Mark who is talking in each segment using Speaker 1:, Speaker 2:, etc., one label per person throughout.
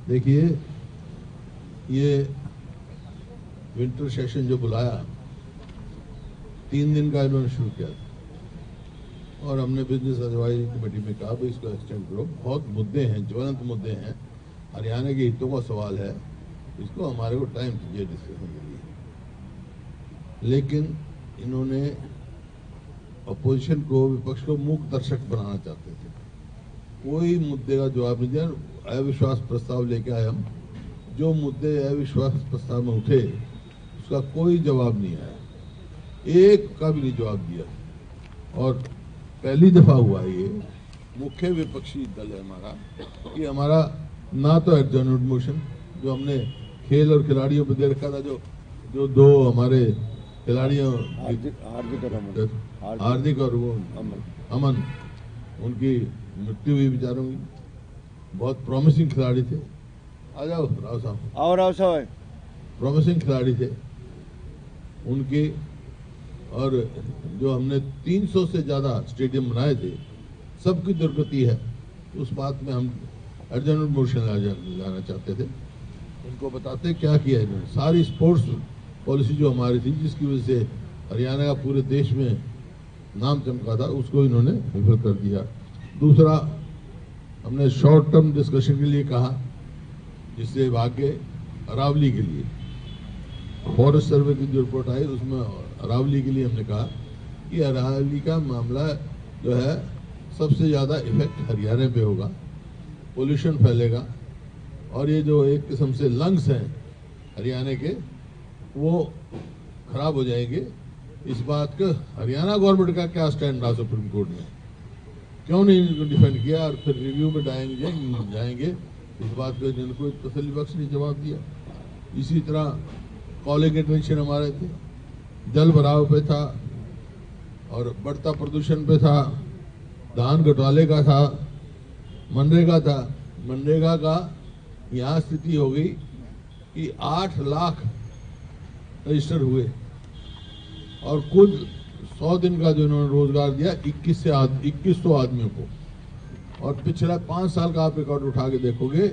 Speaker 1: देखिए, ये winter session जो बुलाया 3 दिन का इन्होंने शुरू किया था और हमने बिजनेस एडवाइजरी कमेटी में कहा भाई इसको एक्सटेंड करो। बहुत मुद्दे हैं, ज्वलंत मुद्दे हैं, हरियाणा के हितों का सवाल है, इसको हमारे को टाइम चाहिए डिस्कशन के लिए। लेकिन इन्होंने अपोजिशन को, विपक्ष को मूक दर्शक बनाना चाहते थे, कोई मुद्दे का जवाब नहीं दिया। अविश्वास प्रस्ताव लेके आए हम, जो मुद्दे अविश्वास प्रस्ताव में उठे उसका कोई जवाब नहीं आया, एक का भी नहीं जवाब दिया। और पहली दफा हुआ ये मुख्य विपक्षी दल है हमारा कि हमारा ना तो एडजर्नमेंट मोशन जो हमने खेल और खिलाड़ियों पर दे रखा था, जो दो हमारे खिलाड़ियों हार्दिक और वो अमन, उनकी मृत्यु हुई बेचारों की, बहुत प्रॉमिसिंग खिलाड़ी थे। आ जाओ राव साहब, आओ राव साहब, प्रॉमिसिंग खिलाड़ी थे उनके। और जो हमने 300 से ज़्यादा स्टेडियम बनाए थे, सबकी दुर्गति है। उस बात में हम एडजर्नमेंट मोशन लाना चाहते थे। उनको बताते क्या किया इन्होंने, सारी स्पोर्ट्स पॉलिसी जो हमारी थी, जिसकी वजह से हरियाणा का पूरे देश में नाम चमका था, उसको इन्होंने विफल कर दिया। दूसरा, हमने शॉर्ट टर्म डिस्कशन के लिए कहा, जिससे भाग्य अरावली के लिए फॉरेस्ट सर्वे की जो रिपोर्ट आई उसमें अरावली के लिए हमने कहा कि अरावली का मामला जो है सबसे ज़्यादा इफेक्ट हरियाणा पे होगा, पोल्यूशन फैलेगा और ये जो एक किस्म से लंग्स हैं हरियाणा के वो खराब हो जाएंगे। इस बात का हरियाणा गवर्नमेंट का क्या स्टैंड रहा सुप्रीम कोर्ट में, क्यों नहीं इनको डिफेंड किया और फिर रिव्यू में जाएंगे, इस बात पे जिनको तसल्ली बख्श नहीं जवाब दिया। इसी तरह कॉलिंग एटेंशन हमारे थे, जल भराव पे था और बढ़ता प्रदूषण पे था, धान घोटाले का था, मनरेगा था। मनरेगा का यहाँ स्थिति हो गई कि 8 लाख रजिस्टर हुए और कुल 100 दिन का जो इन्होंने रोजगार दिया 2100 आदमियों को। और पिछला 5 साल का आप रिकॉर्ड उठा के देखोगे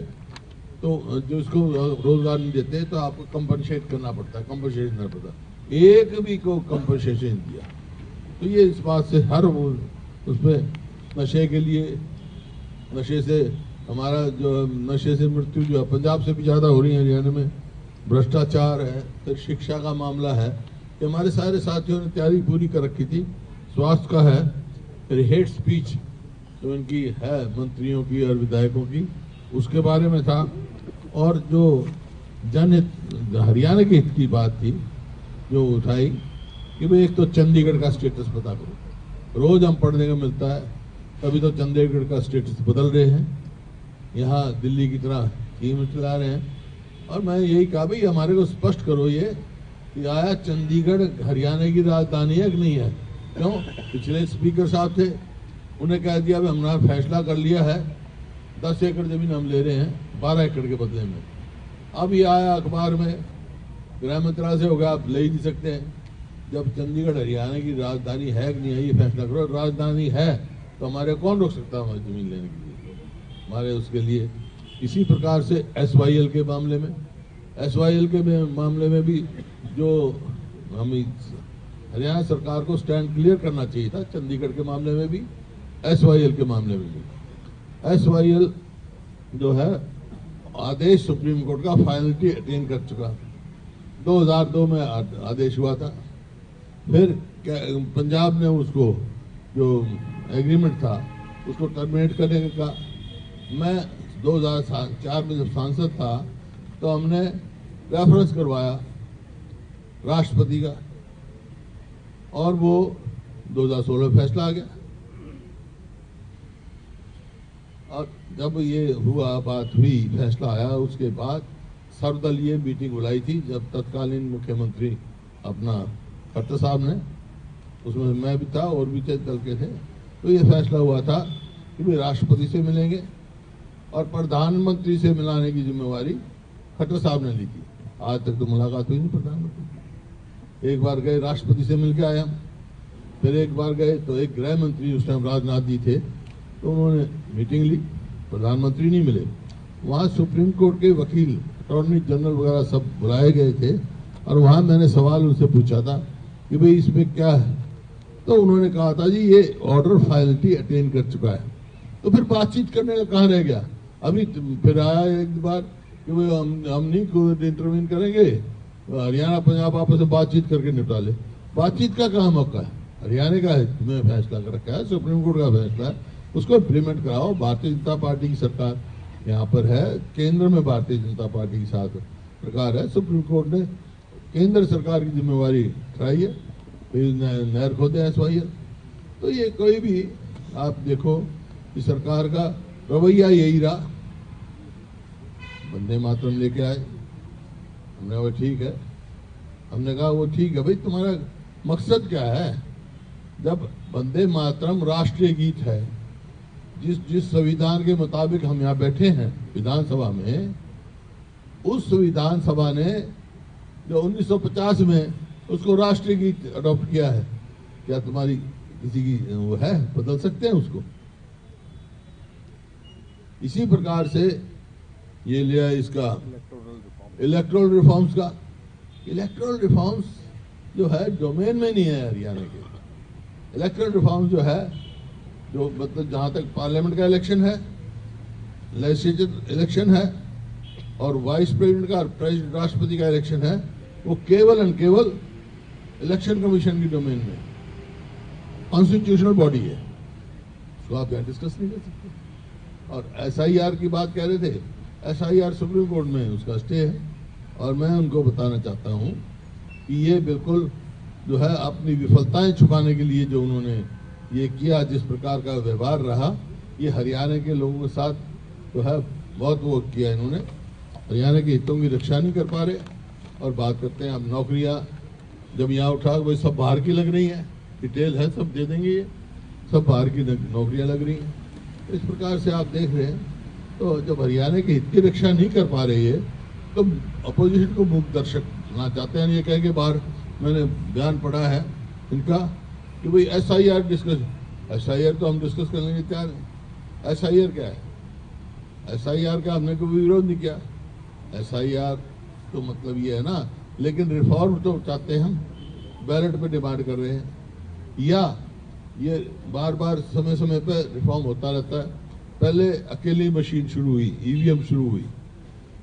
Speaker 1: तो जो इसको रोजगार नहीं देते तो आपको कंपनसेट करना पड़ता है, कंपनसेशन करना पड़ता है, एक भी को कंपनसेशन दिया। तो ये इस बात से हर वो उसमें नशे के लिए, नशे से हमारा जो नशे से मृत्यु जो है पंजाब से भी ज़्यादा हो रही है हरियाणा में, भ्रष्टाचार है, फिर शिक्षा का मामला है कि हमारे सारे साथियों ने तैयारी पूरी कर रखी थी, स्वास्थ्य का है, फिर हेट स्पीच जो इनकी है मंत्रियों की और विधायकों की, उसके बारे में था। और जो जनहित हरियाणा के हित की बात थी जो उठाई कि भाई एक तो चंडीगढ़ का स्टेटस पता करो, रोज हम पढ़ने को मिलता है, कभी तो चंडीगढ़ का स्टेटस बदल रहे हैं, यहाँ दिल्ली की तरह स्कीम चला रहे हैं। और मैं यही कहा भाई हमारे को स्पष्ट करो ये कि आया चंडीगढ़ हरियाणा की राजधानी है कि नहीं है। क्यों, पिछले स्पीकर साहब थे, उन्हें कह दिया भाई हमने फैसला कर लिया है, 10 एकड़ जमीन हम ले रहे हैं 12 एकड़ के बदले में। अब ये आया अखबार में, गृह मंत्रालय से होगा, आप ले ही नहीं सकते हैं। जब चंडीगढ़ हरियाणा की राजधानी है कि नहीं है ये फैसला करो, राजधानी है तो हमारे कौन रोक सकता है हमारी जमीन लेने के लिए, हमारे उसके लिए। इसी प्रकार से SYL के मामले में, SYL के मामले में भी जो हम हरियाणा सरकार को स्टैंड क्लियर करना चाहिए था, चंडीगढ़ के मामले में भी, SYL के मामले में भी। SYL जो है आदेश सुप्रीम कोर्ट का फाइनलिटी अटेन कर चुका, 2002 में आदेश हुआ था। फिर पंजाब ने उसको जो एग्रीमेंट था उसको टर्मिनेट करने का, मैं 2004 में जब सांसद था तो हमने रेफरेंस करवाया राष्ट्रपति का और वो 2016 फैसला आ गया। और जब ये हुआ, बात हुई, फैसला आया, उसके बाद सर्वदलीय मीटिंग बुलाई थी जब तत्कालीन मुख्यमंत्री अपना खट्टर साहब ने, उसमें मैं भी था और भी दल के थे। तो ये फैसला हुआ था कि भाई राष्ट्रपति से मिलेंगे और प्रधानमंत्री से मिलाने की जिम्मेवारी खट्टर साहब ने ली थी। आज तक तो मुलाकात हुई नहीं प्रधानमंत्री। एक बार गए राष्ट्रपति से मिल के आए हम, फिर एक बार गए तो एक गृह मंत्री उस टाइम राजनाथ जी थे, तो उन्होंने मीटिंग ली, प्रधानमंत्री नहीं मिले। वहाँ सुप्रीम कोर्ट के वकील, अटॉर्नी जनरल वगैरह सब बुलाए गए थे और वहाँ मैंने सवाल उनसे पूछा था कि भाई इसमें क्या है, तो उन्होंने कहा था जी ये ऑर्डर फाइनलिटी अटेन कर चुका है। तो फिर बातचीत करने का कहाँ रह गया। अभी फिर आया एक बार कि भाई हम नहीं कोई इंटरवीन करेंगे, हरियाणा पंजाब आपस में बातचीत करके निपटा ले। बातचीत का कहाँ मौका है, हरियाणा का है, तुम्हें फैसला कर रखा है, सुप्रीम कोर्ट का फैसला है, उसको इम्प्लीमेंट कराओ। भारतीय जनता पार्टी की सरकार यहाँ पर है, केंद्र में भारतीय जनता पार्टी के साथ सरकार है, सुप्रीम कोर्ट ने केंद्र सरकार की जिम्मेवारी उठाई है, नहर खोदे SYL। तो ये कोई भी आप देखो कि सरकार का रवैया यही रहा, वंदे मातरम लेके आए, हमने वो ठीक है, हमने कहा वो ठीक है भाई, तुम्हारा मकसद क्या है। जब वंदे मातरम राष्ट्रीय गीत है, जिस संविधान के मुताबिक हम यहाँ बैठे हैं विधानसभा में, उस विधानसभा ने जो 1950 में उसको राष्ट्रीय गीत अडॉप्ट किया है, क्या तुम्हारी किसी की वो है, बदल सकते हैं उसको। इसी प्रकार से ये लिया इसका इलेक्टोरल रिफॉर्म्स का। इलेक्टोरल रिफॉर्म्स जो है डोमेन में नहीं है हरियाणा के। इलेक्टोरल रिफॉर्म्स जो है, जो मतलब जहां तक पार्लियामेंट का इलेक्शन है, लेजिस्लेचर इलेक्शन है और वाइस प्रेसिडेंट का, प्रेसिडेंट राष्ट्रपति का इलेक्शन है, वो केवल एंड केवल इलेक्शन कमीशन की डोमेन में, कॉन्स्टिट्यूशनल बॉडी है, उसको आप यहाँ डिस्कस नहीं कर सकते। और SIR की बात कह रहे थे, SIR सुप्रीम कोर्ट में उसका स्टे है और मैं उनको बताना चाहता हूँ कि ये बिल्कुल जो है अपनी विफलताएं छुपाने के लिए जो उन्होंने ये किया, जिस प्रकार का व्यवहार रहा, ये हरियाणा के लोगों के साथ जो है बहुत वो किया इन्होंने। हरियाणा के हितों की रक्षा नहीं कर पा रहे और बात करते हैं अब नौकरियां जब यहाँ उठा वही सब बाहर की लग रही हैं, डिटेल है सब दे देंगे, ये सब बाहर की नौकरियां लग रही हैं। इस प्रकार से आप देख रहे हैं, तो जब हरियाणा के हित की रक्षा नहीं कर पा रही है तो अपोजिशन को मूक दर्शक ना चाहते हैं। ये कह के बाहर मैंने बयान पढ़ा है इनका कि भाई SIR डिस्कस, SIR तो हम डिस्कस करने के तैयार हैं। SIR क्या है, SIR का हमने कोई विरोध नहीं किया, SIR तो मतलब ये है ना, लेकिन रिफॉर्म तो चाहते हैं हम, बैलेट पे डिमांड कर रहे हैं, या ये बार बार समय समय पे रिफॉर्म होता रहता है। पहले अकेली मशीन शुरू हुई, EVM शुरू हुई,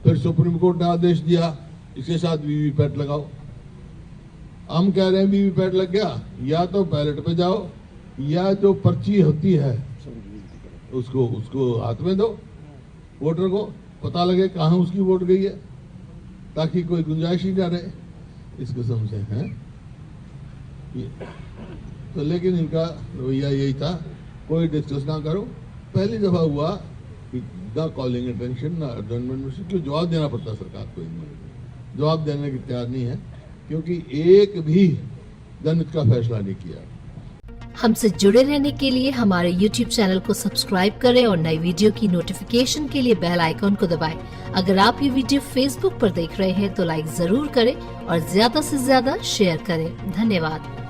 Speaker 1: फिर सुप्रीम कोर्ट ने आदेश दिया इसके साथ VVPAT लगाओ। हम कह रहे हैं VVPAT लग गया, या तो बैलेट पे जाओ या जो पर्ची होती है उसको हाथ में दो, वोटर को पता लगे कहाँ उसकी वोट गई है, ताकि कोई गुंजाइश ही ना रहे। इस किस्म से है तो, लेकिन इनका रवैया यही था, कोई डिस्कस ना करो। पहली दफा हुआ कि ना कॉलिंग अटेंशन ना एडजॉर्नमेंट, क्यों जवाब देना पड़ता सरकार को, जवाब देने की तैयार नहीं है क्योंकि एक भी जनहित का फैसला नहीं किया।
Speaker 2: हमसे जुड़े रहने के लिए हमारे YouTube चैनल को सब्सक्राइब करें और नई वीडियो की नोटिफिकेशन के लिए बेल आइकॉन को दबाएं। अगर आप ये वीडियो Facebook पर देख रहे हैं तो लाइक जरूर करें और ज्यादा से ज्यादा शेयर करें। धन्यवाद।